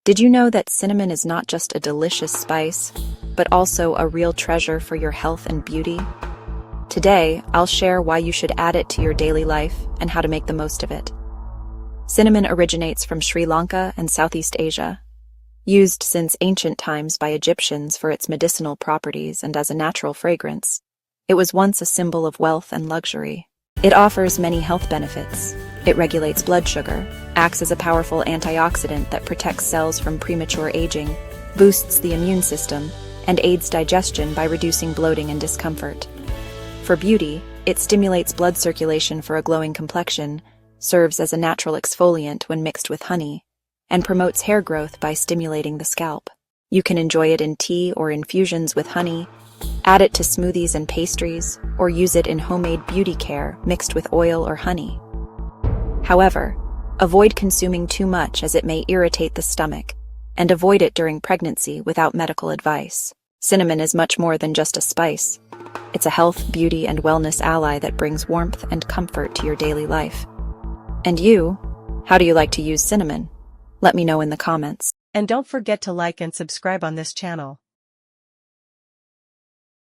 Did you know that cinnamon is not just a delicious spice, but also a real treasure for your health and beauty? Today, I'll share why you should add it to your daily life and how to make the most of it. Cinnamon originates from Sri Lanka and Southeast Asia. Used since ancient times by Egyptians for its medicinal properties and as a natural fragrance, it was once a symbol of wealth and luxury. It offers many health benefits. It regulates blood sugar, acts as a powerful antioxidant that protects cells from premature aging, boosts the immune system, and aids digestion by reducing bloating and discomfort. For beauty, it stimulates blood circulation for a glowing complexion, serves as a natural exfoliant when mixed with honey, and promotes hair growth by stimulating the scalp. You can enjoy it in tea or infusions with honey, add it to smoothies and pastries, or use it in homemade beauty care mixed with oil or honey. However, avoid consuming too much as it may irritate the stomach, and avoid it during pregnancy without medical advice. Cinnamon is much more than just a spice. It's a health, beauty, and wellness ally that brings warmth and comfort to your daily life. And you, how do you like to use cinnamon? Let me know in the comments. And don't forget to like and subscribe on this channel.